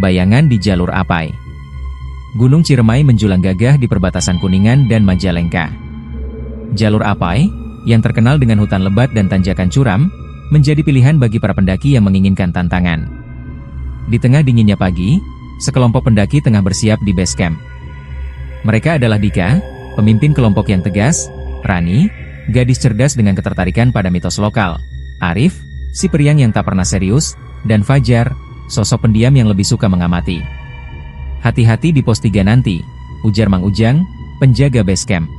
bayangan di jalur Apai. Gunung Ciremai menjulang gagah di perbatasan Kuningan dan Majalengka. Jalur Apai, yang terkenal dengan hutan lebat dan tanjakan curam, menjadi pilihan bagi para pendaki yang menginginkan tantangan. Di tengah dinginnya pagi, sekelompok pendaki tengah bersiap di base camp. Mereka adalah Dika, pemimpin kelompok yang tegas, Rani, gadis cerdas dengan ketertarikan pada mitos lokal, Arif, si periang yang tak pernah serius, dan Fajar, sosok pendiam yang lebih suka mengamati. "Hati-hati di pos 3 nanti," ujar Mang Ujang, penjaga base camp.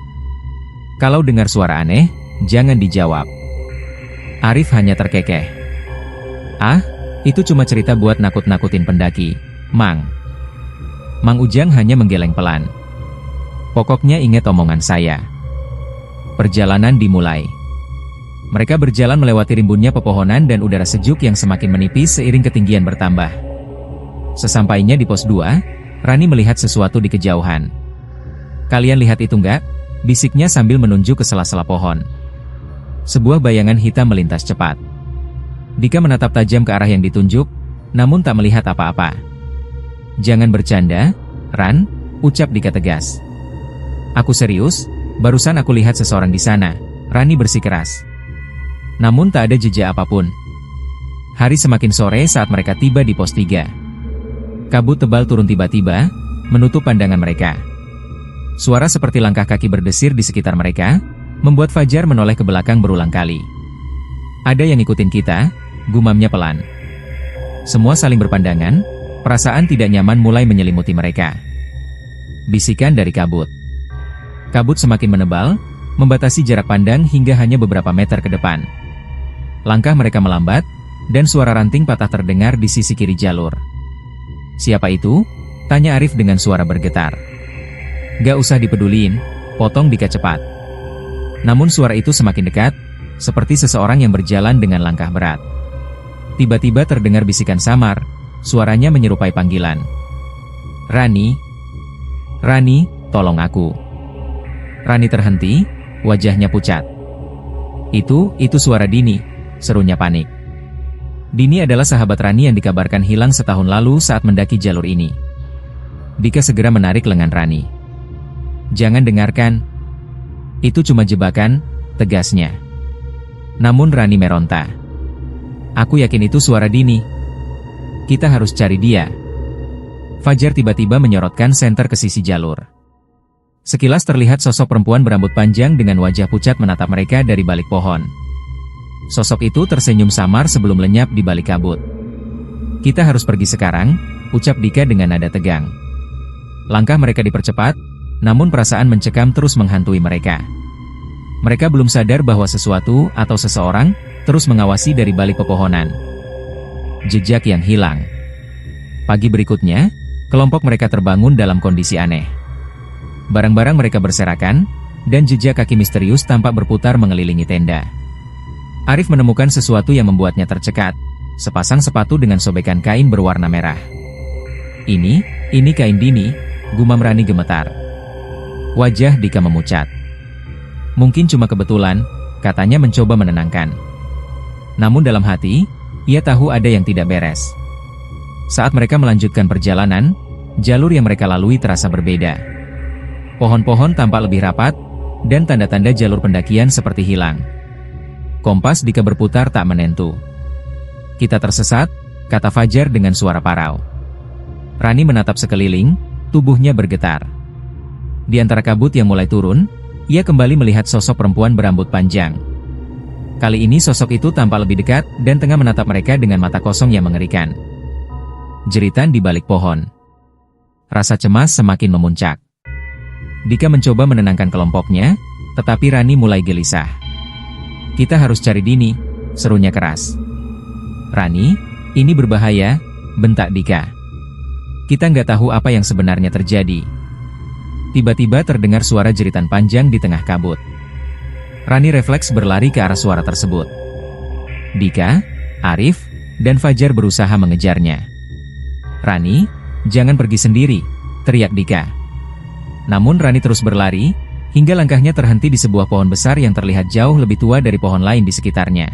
"Kalau dengar suara aneh, jangan dijawab." Arif hanya terkekeh. "Ah, itu cuma cerita buat nakut-nakutin pendaki, Mang." Mang Ujang hanya menggeleng pelan. "Pokoknya ingat omongan saya." Perjalanan dimulai. Mereka berjalan melewati rimbunnya pepohonan dan udara sejuk yang semakin menipis seiring ketinggian bertambah. Sesampainya di pos 2, Rani melihat sesuatu di kejauhan. "Kalian lihat itu nggak?" bisiknya sambil menunjuk ke sela-sela pohon. Sebuah bayangan hitam melintas cepat. Dika menatap tajam ke arah yang ditunjuk, namun tak melihat apa-apa. "Jangan bercanda, Ran," ucap Dika tegas. "Aku serius, barusan aku lihat seseorang di sana," Rani bersikeras. Namun tak ada jejak apapun. Hari semakin sore saat mereka tiba di pos 3. Kabut tebal turun tiba-tiba, menutup pandangan mereka. Suara seperti langkah kaki berdesir di sekitar mereka, membuat Fajar menoleh ke belakang berulang kali. "Ada yang ikutin kita," gumamnya pelan. Semua saling berpandangan, perasaan tidak nyaman mulai menyelimuti mereka. Bisikan dari kabut. Kabut semakin menebal, membatasi jarak pandang hingga hanya beberapa meter ke depan. Langkah mereka melambat, dan suara ranting patah terdengar di sisi kiri jalur. "Siapa itu?" tanya Arif dengan suara bergetar. "Gak usah dipeduliin," potong Dika cepat. Namun suara itu semakin dekat, seperti seseorang yang berjalan dengan langkah berat. Tiba-tiba terdengar bisikan samar, suaranya menyerupai panggilan. "Rani! Rani, tolong aku!" Rani terhenti, wajahnya pucat. Itu suara Dini," serunya panik. Dini adalah sahabat Rani yang dikabarkan hilang setahun lalu saat mendaki jalur ini. Dika segera menarik lengan Rani. "Jangan dengarkan. Itu cuma jebakan," tegasnya. Namun Rani meronta. "Aku yakin itu suara Dini. Kita harus cari dia." Fajar tiba-tiba menyorotkan senter ke sisi jalur. Sekilas terlihat sosok perempuan berambut panjang dengan wajah pucat menatap mereka dari balik pohon. Sosok itu tersenyum samar sebelum lenyap di balik kabut. "Kita harus pergi sekarang," ucap Dika dengan nada tegang. Langkah mereka dipercepat, namun perasaan mencekam terus menghantui mereka. Mereka belum sadar bahwa sesuatu atau seseorang terus mengawasi dari balik pepohonan. Jejak yang hilang. Pagi berikutnya, kelompok mereka terbangun dalam kondisi aneh. Barang-barang mereka berserakan, dan jejak kaki misterius tampak berputar mengelilingi tenda. Arif menemukan sesuatu yang membuatnya tercekat, sepasang sepatu dengan sobekan kain berwarna merah. Ini kain Dini," gumam Rani gemetar. Wajah Dika memucat. "Mungkin cuma kebetulan," katanya mencoba menenangkan. Namun dalam hati, ia tahu ada yang tidak beres. Saat mereka melanjutkan perjalanan, jalur yang mereka lalui terasa berbeda. Pohon-pohon tampak lebih rapat, dan tanda-tanda jalur pendakian seperti hilang. Kompas Dika berputar tak menentu. "Kita tersesat," kata Fajar dengan suara parau. Rani menatap sekeliling, tubuhnya bergetar. Di antara kabut yang mulai turun, ia kembali melihat sosok perempuan berambut panjang. Kali ini sosok itu tampak lebih dekat dan tengah menatap mereka dengan mata kosong yang mengerikan. Jeritan di balik pohon. Rasa cemas semakin memuncak. Dika mencoba menenangkan kelompoknya, tetapi Rani mulai gelisah. "Kita harus cari Dini," serunya keras. "Rani, ini berbahaya," bentak Dika. "Kita nggak tahu apa yang sebenarnya terjadi." Tiba-tiba terdengar suara jeritan panjang di tengah kabut. Rani refleks berlari ke arah suara tersebut. Dika, Arif, dan Fajar berusaha mengejarnya. "Rani, jangan pergi sendiri," teriak Dika. Namun Rani terus berlari, hingga langkahnya terhenti di sebuah pohon besar yang terlihat jauh lebih tua dari pohon lain di sekitarnya.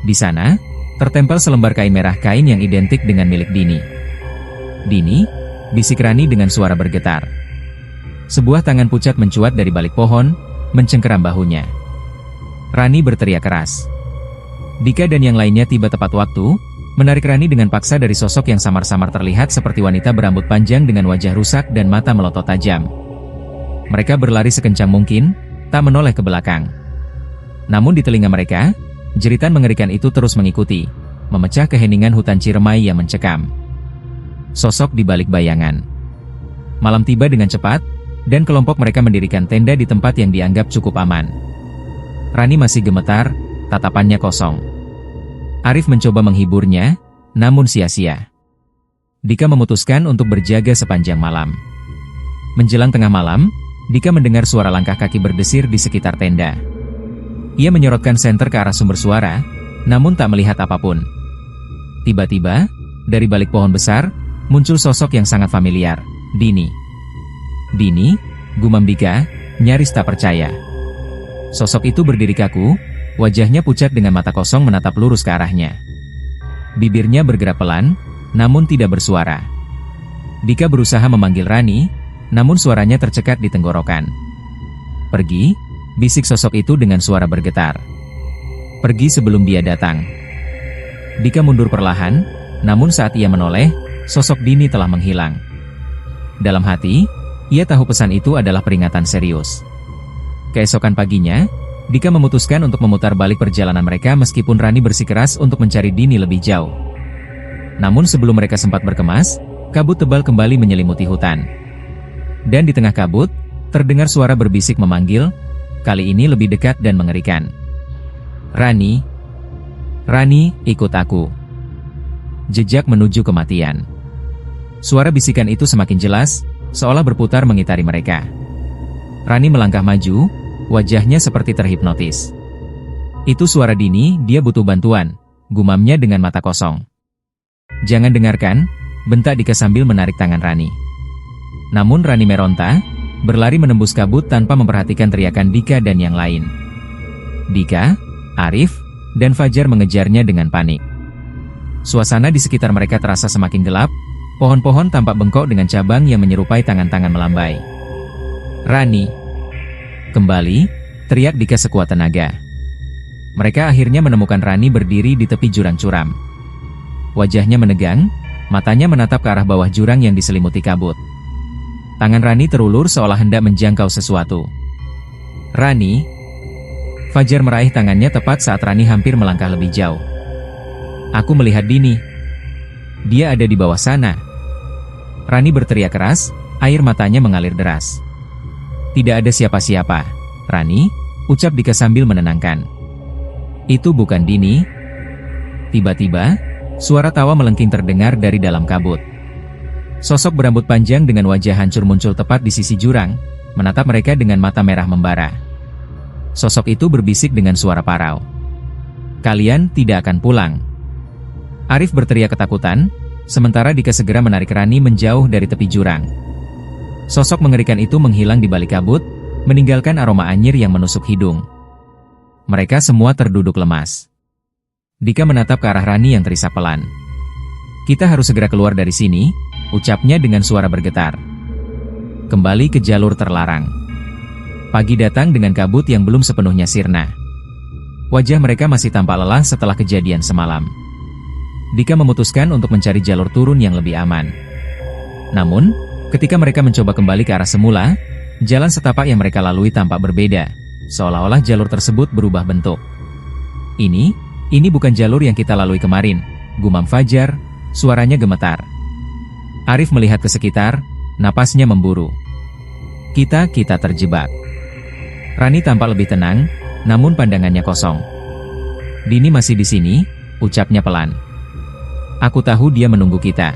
Di sana, tertempel selembar kain merah, kain yang identik dengan milik Dini. Dini, bisik Rani dengan suara bergetar. Sebuah tangan pucat mencuat dari balik pohon, mencengkeram bahunya. Rani berteriak keras. Dika dan yang lainnya tiba tepat waktu, menarik Rani dengan paksa dari sosok yang samar-samar terlihat seperti wanita berambut panjang dengan wajah rusak dan mata melotot tajam. Mereka berlari sekencang mungkin, tak menoleh ke belakang. Namun di telinga mereka, jeritan mengerikan itu terus mengikuti, memecah keheningan hutan Ciremai yang mencekam. Sosok di balik bayangan. Malam tiba dengan cepat, dan kelompok mereka mendirikan tenda di tempat yang dianggap cukup aman. Rani masih gemetar, tatapannya kosong. Arif mencoba menghiburnya, namun sia-sia. Dika memutuskan untuk berjaga sepanjang malam. Menjelang tengah malam, Dika mendengar suara langkah kaki berdesir di sekitar tenda. Ia menyorotkan senter ke arah sumber suara, namun tak melihat apapun. Tiba-tiba, dari balik pohon besar, muncul sosok yang sangat familiar, Dini. Dini, gumam Dika, nyaris tak percaya. Sosok itu berdiri kaku, wajahnya pucat dengan mata kosong menatap lurus ke arahnya. Bibirnya bergerak pelan, namun tidak bersuara. Dika berusaha memanggil Rani, namun suaranya tercekat di tenggorokan. "Pergi," bisik sosok itu dengan suara bergetar. "Pergi sebelum dia datang." Dika mundur perlahan, namun saat ia menoleh, sosok Dini telah menghilang. Dalam hati, ia tahu pesan itu adalah peringatan serius. Keesokan paginya, Dika memutuskan untuk memutar balik perjalanan mereka meskipun Rani bersikeras untuk mencari Dini lebih jauh. Namun sebelum mereka sempat berkemas, kabut tebal kembali menyelimuti hutan. Dan di tengah kabut, terdengar suara berbisik memanggil, kali ini lebih dekat dan mengerikan. "Rani, Rani, ikut aku." Jejak menuju kematian. Suara bisikan itu semakin jelas, seolah berputar mengitari mereka. Rani melangkah maju, wajahnya seperti terhipnotis. "Itu suara Dini, dia butuh bantuan," gumamnya dengan mata kosong. "Jangan dengarkan," bentak Dika sambil menarik tangan Rani. Namun Rani meronta, berlari menembus kabut tanpa memperhatikan teriakan Dika dan yang lain. Dika, Arif, dan Fajar mengejarnya dengan panik. Suasana di sekitar mereka terasa semakin gelap, pohon-pohon tampak bengkok dengan cabang yang menyerupai tangan-tangan melambai. "Rani!" Kembali, teriak Dika sekuat tenaga. Mereka akhirnya menemukan Rani berdiri di tepi jurang curam. Wajahnya menegang, matanya menatap ke arah bawah jurang yang diselimuti kabut. Tangan Rani terulur seolah hendak menjangkau sesuatu. "Rani!" Fajar meraih tangannya tepat saat Rani hampir melangkah lebih jauh. "Aku melihat Dini. Dia ada di bawah sana." Rani berteriak keras, air matanya mengalir deras. "Tidak ada siapa-siapa, Rani," ucap Dika sambil menenangkan. "Itu bukan Dini." Tiba-tiba, suara tawa melengking terdengar dari dalam kabut. Sosok berambut panjang dengan wajah hancur muncul tepat di sisi jurang, menatap mereka dengan mata merah membara. Sosok itu berbisik dengan suara parau. "Kalian tidak akan pulang." Arif berteriak ketakutan, sementara Dika segera menarik Rani menjauh dari tepi jurang. Sosok mengerikan itu menghilang di balik kabut, meninggalkan aroma anyir yang menusuk hidung. Mereka semua terduduk lemas. Dika menatap ke arah Rani yang terisak pelan. "Kita harus segera keluar dari sini," ucapnya dengan suara bergetar. Kembali ke jalur terlarang. Pagi datang dengan kabut yang belum sepenuhnya sirna. Wajah mereka masih tampak lelah setelah kejadian semalam. Dika memutuskan untuk mencari jalur turun yang lebih aman. Namun, ketika mereka mencoba kembali ke arah semula, jalan setapak yang mereka lalui tampak berbeda, seolah-olah jalur tersebut berubah bentuk. Ini bukan jalur yang kita lalui kemarin," gumam Fajar, suaranya gemetar. Arif melihat ke sekitar, napasnya memburu. Kita terjebak." Rani tampak lebih tenang, namun pandangannya kosong. "Dini masih di sini," ucapnya pelan. "Aku tahu dia menunggu kita."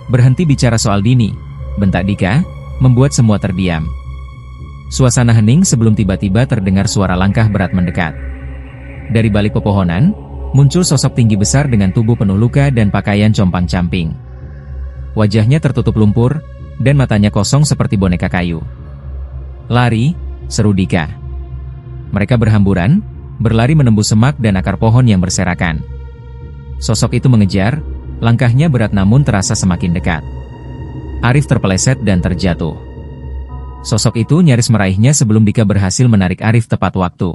"Berhenti bicara soal Dini," bentak Dika, membuat semua terdiam. Suasana hening sebelum tiba-tiba terdengar suara langkah berat mendekat. Dari balik pepohonan, muncul sosok tinggi besar dengan tubuh penuh luka dan pakaian compang-camping. Wajahnya tertutup lumpur, dan matanya kosong seperti boneka kayu. "Lari!" seru Dika. Mereka berhamburan, berlari menembus semak dan akar pohon yang berserakan. Sosok itu mengejar, Langkahnya berat namun terasa semakin dekat. Arif terpeleset dan terjatuh. Sosok itu nyaris meraihnya sebelum Dika berhasil menarik Arif tepat waktu.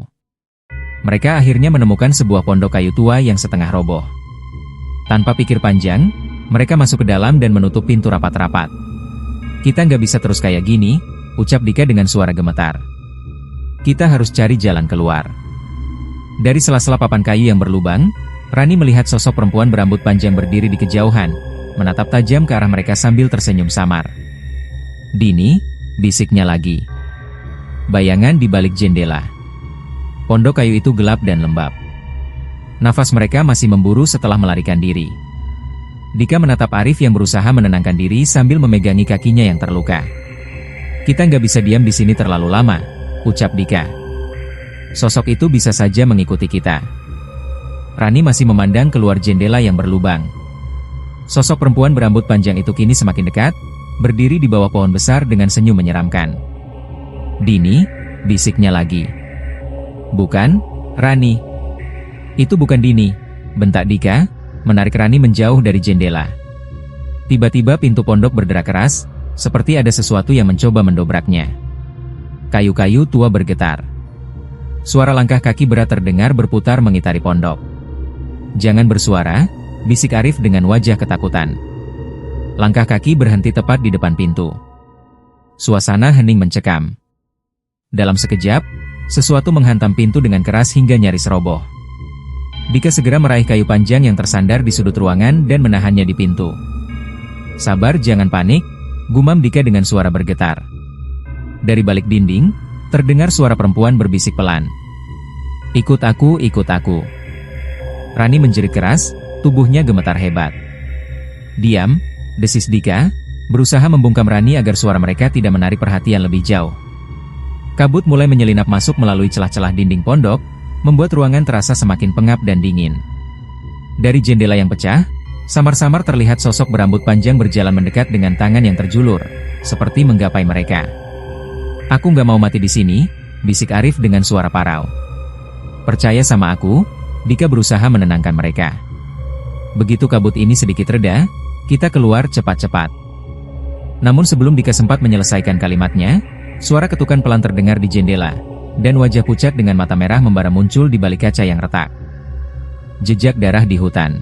Mereka akhirnya menemukan sebuah pondok kayu tua yang setengah roboh. Tanpa pikir panjang, mereka masuk ke dalam dan menutup pintu rapat-rapat. "Kita nggak bisa terus kayak gini," ucap Dika dengan suara gemetar. "Kita harus cari jalan keluar." Dari sela-sela papan kayu yang berlubang, Rani melihat sosok perempuan berambut panjang berdiri di kejauhan, menatap tajam ke arah mereka sambil tersenyum samar. "Dini," bisiknya lagi. Bayangan di balik jendela. Pondok kayu itu gelap dan lembab. Nafas mereka masih memburu setelah melarikan diri. Dika menatap Arif yang berusaha menenangkan diri sambil memegangi kakinya yang terluka. "Kita nggak bisa diam di sini terlalu lama," ucap Dika. "Sosok itu bisa saja mengikuti kita." Rani masih memandang keluar jendela yang berlubang. Sosok perempuan berambut panjang itu kini semakin dekat, berdiri di bawah pohon besar dengan senyum menyeramkan. "Dini," bisiknya lagi. "Bukan, Rani." "Itu bukan Dini," bentak Dika, menarik Rani menjauh dari jendela. Tiba-tiba pintu pondok berderak keras, seperti ada sesuatu yang mencoba mendobraknya. Kayu-kayu tua bergetar. Suara langkah kaki berat terdengar berputar mengitari pondok. "Jangan bersuara," bisik Arif dengan wajah ketakutan. Langkah kaki berhenti tepat di depan pintu. Suasana hening mencekam. Dalam sekejap, sesuatu menghantam pintu dengan keras hingga nyaris roboh. Dika segera meraih kayu panjang yang tersandar di sudut ruangan dan menahannya di pintu. "Sabar, jangan panik," gumam Dika dengan suara bergetar. Dari balik dinding, terdengar suara perempuan berbisik pelan. "Ikut aku, ikut aku." Rani menjerit keras, tubuhnya gemetar hebat. "Diam," desis Dika, berusaha membungkam Rani agar suara mereka tidak menarik perhatian lebih jauh. Kabut mulai menyelinap masuk melalui celah-celah dinding pondok, membuat ruangan terasa semakin pengap dan dingin. Dari jendela yang pecah, samar-samar terlihat sosok berambut panjang berjalan mendekat dengan tangan yang terjulur, seperti menggapai mereka. "Aku nggak mau mati di sini," bisik Arif dengan suara parau. "Percaya sama aku," Dika berusaha menenangkan mereka. "Begitu kabut ini sedikit reda, kita keluar cepat-cepat." Namun sebelum Dika sempat menyelesaikan kalimatnya, suara ketukan pelan terdengar di jendela, dan wajah pucat dengan mata merah membara muncul di balik kaca yang retak. Jejak darah di hutan.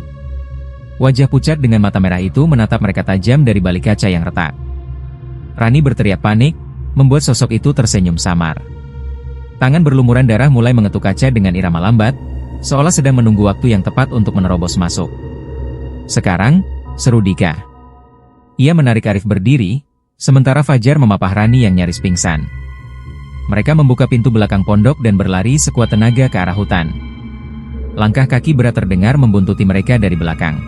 Wajah pucat dengan mata merah itu menatap mereka tajam dari balik kaca yang retak. Rani berteriak panik, membuat sosok itu tersenyum samar. Tangan berlumuran darah mulai mengetuk kaca dengan irama lambat, seolah sedang menunggu waktu yang tepat untuk menerobos masuk. "Sekarang," seru Dika. Ia menarik Arif berdiri, sementara Fajar memapah Rani yang nyaris pingsan. Mereka membuka pintu belakang pondok dan berlari sekuat tenaga ke arah hutan. Langkah kaki berat terdengar membuntuti mereka dari belakang.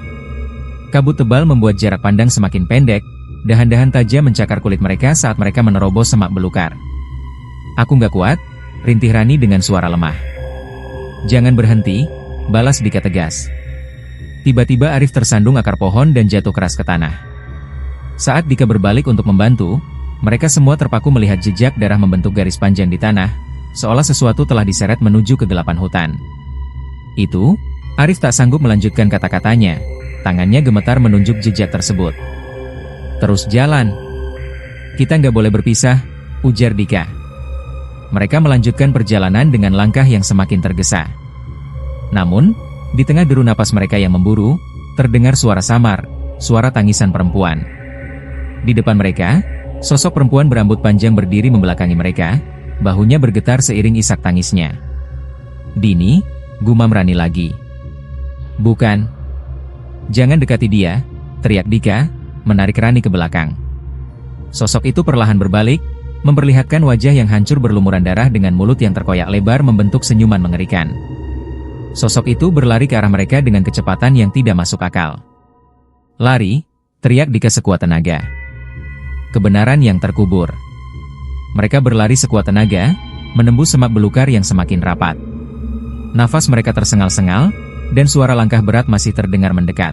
Kabut tebal membuat jarak pandang semakin pendek, dahan-dahan tajam mencakar kulit mereka saat mereka menerobos semak belukar. "Aku nggak kuat," rintih Rani dengan suara lemah. "Jangan berhenti," balas Dika tegas. Tiba-tiba Arif tersandung akar pohon dan jatuh keras ke tanah. Saat Dika berbalik untuk membantu, mereka semua terpaku melihat jejak darah membentuk garis panjang di tanah, seolah sesuatu telah diseret menuju kegelapan hutan. "Itu," Arif tak sanggup melanjutkan kata-katanya, tangannya gemetar menunjuk jejak tersebut. "Terus jalan. Kita nggak boleh berpisah," ujar Dika. Mereka melanjutkan perjalanan dengan langkah yang semakin tergesa. Namun, di tengah deru napas mereka yang memburu, terdengar suara samar, suara tangisan perempuan. Di depan mereka, sosok perempuan berambut panjang berdiri membelakangi mereka, bahunya bergetar seiring isak tangisnya. "Dini," gumam Rani lagi. "Bukan. Jangan dekati dia," teriak Dika, menarik Rani ke belakang. Sosok itu perlahan berbalik, memperlihatkan wajah yang hancur berlumuran darah dengan mulut yang terkoyak lebar membentuk senyuman mengerikan. Sosok itu berlari ke arah mereka dengan kecepatan yang tidak masuk akal. "Lari!" teriak Dika sekuat tenaga. Kebenaran yang terkubur. Mereka berlari sekuat tenaga, menembus semak belukar yang semakin rapat. Nafas mereka tersengal-sengal, dan suara langkah berat masih terdengar mendekat.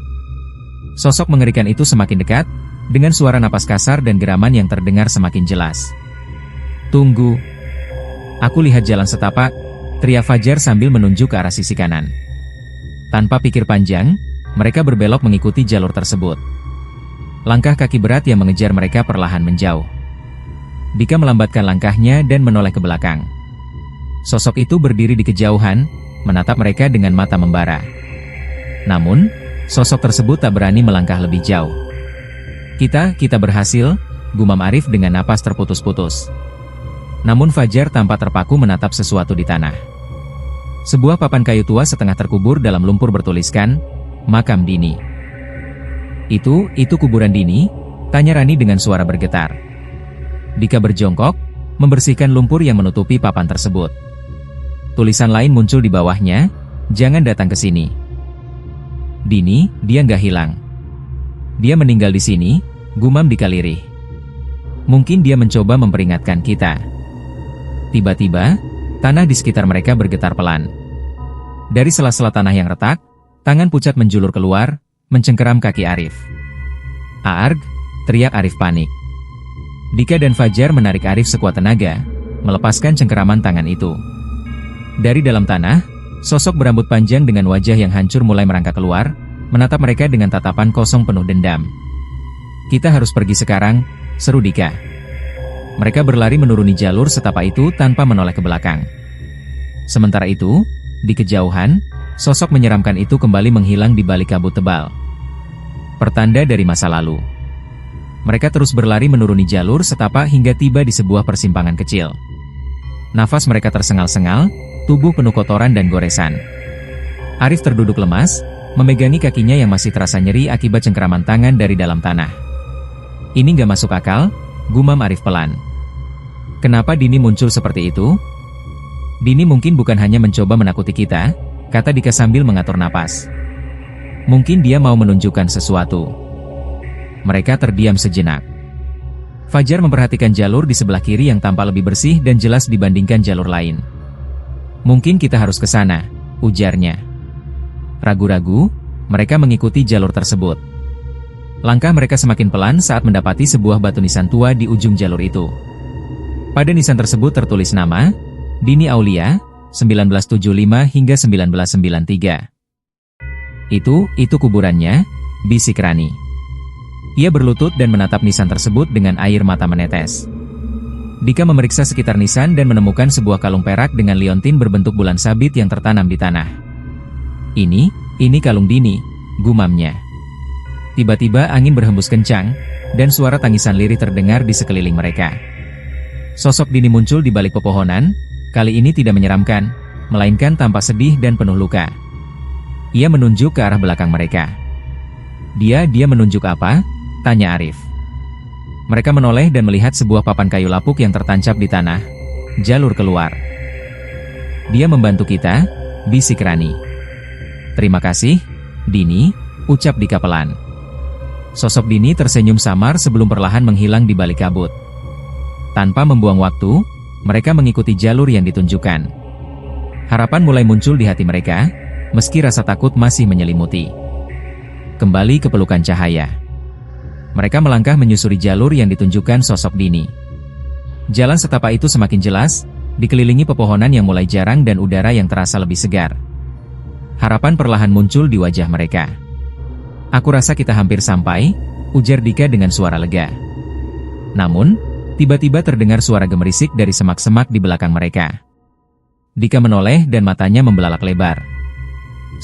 Sosok mengerikan itu semakin dekat, dengan suara napas kasar dan geraman yang terdengar semakin jelas. "Tunggu. Aku lihat jalan setapak," teriak Fajar sambil menunjuk ke arah sisi kanan. Tanpa pikir panjang, mereka berbelok mengikuti jalur tersebut. Langkah kaki berat yang mengejar mereka perlahan menjauh. Dika melambatkan langkahnya dan menoleh ke belakang. Sosok itu berdiri di kejauhan, menatap mereka dengan mata membara. Namun, sosok tersebut tak berani melangkah lebih jauh. Kita berhasil, gumam Arif dengan napas terputus-putus. Namun Fajar tampak terpaku menatap sesuatu di tanah. Sebuah papan kayu tua setengah terkubur dalam lumpur bertuliskan, "Makam Dini." Itu kuburan Dini? Tanya Rani dengan suara bergetar. Dika berjongkok, membersihkan lumpur yang menutupi papan tersebut. Tulisan lain muncul di bawahnya, "Jangan datang ke sini." Dini, dia nggak hilang. Dia meninggal di sini, gumam Dika lirih. Mungkin dia mencoba memperingatkan kita. Tiba-tiba, tanah di sekitar mereka bergetar pelan. Dari sela-sela tanah yang retak, tangan pucat menjulur keluar, mencengkeram kaki Arif. "Aarg!" teriak Arif panik. Dika dan Fajar menarik Arif sekuat tenaga, melepaskan cengkeraman tangan itu. Dari dalam tanah, sosok berambut panjang dengan wajah yang hancur mulai merangkak keluar, menatap mereka dengan tatapan kosong penuh dendam. "Kita harus pergi sekarang," seru Dika. Mereka berlari menuruni jalur setapak itu tanpa menoleh ke belakang. Sementara itu, di kejauhan, sosok menyeramkan itu kembali menghilang di balik kabut tebal. Pertanda dari masa lalu. Mereka terus berlari menuruni jalur setapak hingga tiba di sebuah persimpangan kecil. Nafas mereka tersengal-sengal, tubuh penuh kotoran dan goresan. Arif terduduk lemas, memegangi kakinya yang masih terasa nyeri akibat cengkeraman tangan dari dalam tanah. "Ini nggak masuk akal," gumam Arif pelan. "Kenapa Dini muncul seperti itu?" "Dini mungkin bukan hanya mencoba menakuti kita," kata Dika sambil mengatur napas. "Mungkin dia mau menunjukkan sesuatu." Mereka terdiam sejenak. Fajar memperhatikan jalur di sebelah kiri yang tampak lebih bersih dan jelas dibandingkan jalur lain. "Mungkin kita harus ke sana," ujarnya. Ragu-ragu, mereka mengikuti jalur tersebut. Langkah mereka semakin pelan saat mendapati sebuah batu nisan tua di ujung jalur itu. Pada nisan tersebut tertulis nama, Dini Aulia, 1975 hingga 1993. Itu kuburannya, bisik Rani. Ia berlutut dan menatap nisan tersebut dengan air mata menetes. Dika memeriksa sekitar nisan dan menemukan sebuah kalung perak dengan liontin berbentuk bulan sabit yang tertanam di tanah. Ini kalung Dini, gumamnya. Tiba-tiba angin berhembus kencang, dan suara tangisan lirih terdengar di sekeliling mereka. Sosok Dini muncul di balik pepohonan, kali ini tidak menyeramkan, melainkan tampak sedih dan penuh luka. Ia menunjuk ke arah belakang mereka. Dia menunjuk apa? Tanya Arif. Mereka menoleh dan melihat sebuah papan kayu lapuk yang tertancap di tanah. Jalur keluar. "Dia membantu kita," bisik Rani. "Terima kasih, Dini," ucap Dika pelan. Sosok Dini tersenyum samar sebelum perlahan menghilang di balik kabut. Tanpa membuang waktu, mereka mengikuti jalur yang ditunjukkan. Harapan mulai muncul di hati mereka, meski rasa takut masih menyelimuti. Kembali ke pelukan cahaya. Mereka melangkah menyusuri jalur yang ditunjukkan sosok Dini. Jalan setapak itu semakin jelas, dikelilingi pepohonan yang mulai jarang dan udara yang terasa lebih segar. Harapan perlahan muncul di wajah mereka. "Aku rasa kita hampir sampai," ujar Dika dengan suara lega. Namun, tiba-tiba terdengar suara gemerisik dari semak-semak di belakang mereka. Dika menoleh dan matanya membelalak lebar.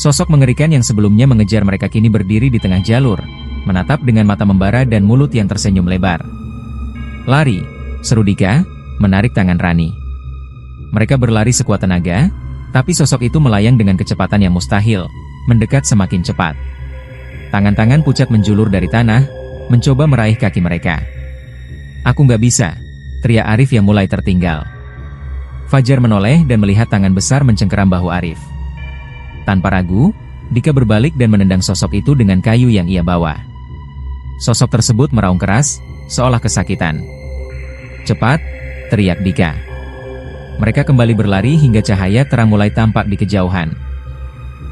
Sosok mengerikan yang sebelumnya mengejar mereka kini berdiri di tengah jalur, menatap dengan mata membara dan mulut yang tersenyum lebar. "Lari!" seru Dika, menarik tangan Rani. Mereka berlari sekuat tenaga, tapi sosok itu melayang dengan kecepatan yang mustahil, mendekat semakin cepat. Tangan-tangan pucat menjulur dari tanah, mencoba meraih kaki mereka. "Aku nggak bisa," teriak Arif yang mulai tertinggal. Fajar menoleh dan melihat tangan besar mencengkeram bahu Arif. Tanpa ragu, Dika berbalik dan menendang sosok itu dengan kayu yang ia bawa. Sosok tersebut meraung keras, seolah kesakitan. "Cepat!" teriak Dika. Mereka kembali berlari hingga cahaya terang mulai tampak di kejauhan.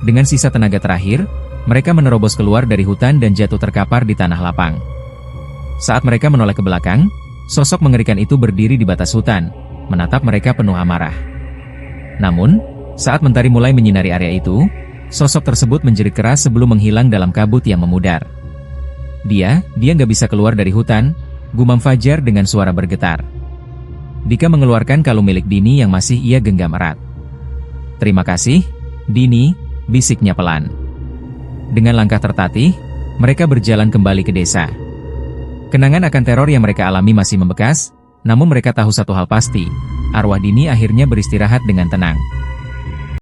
Dengan sisa tenaga terakhir, mereka menerobos keluar dari hutan dan jatuh terkapar di tanah lapang. Saat mereka menoleh ke belakang, sosok mengerikan itu berdiri di batas hutan, menatap mereka penuh amarah. Namun, saat mentari mulai menyinari area itu, Sosok tersebut menjerit keras sebelum menghilang dalam kabut yang memudar. Dia nggak bisa keluar dari hutan, gumam Fajar dengan suara bergetar. Dika mengeluarkan kalung milik Dini yang masih ia genggam erat. "Terima kasih, Dini," bisiknya pelan. Dengan langkah tertatih, mereka berjalan kembali ke desa. Kenangan akan teror yang mereka alami masih membekas, namun mereka tahu satu hal pasti, arwah Dini akhirnya beristirahat dengan tenang.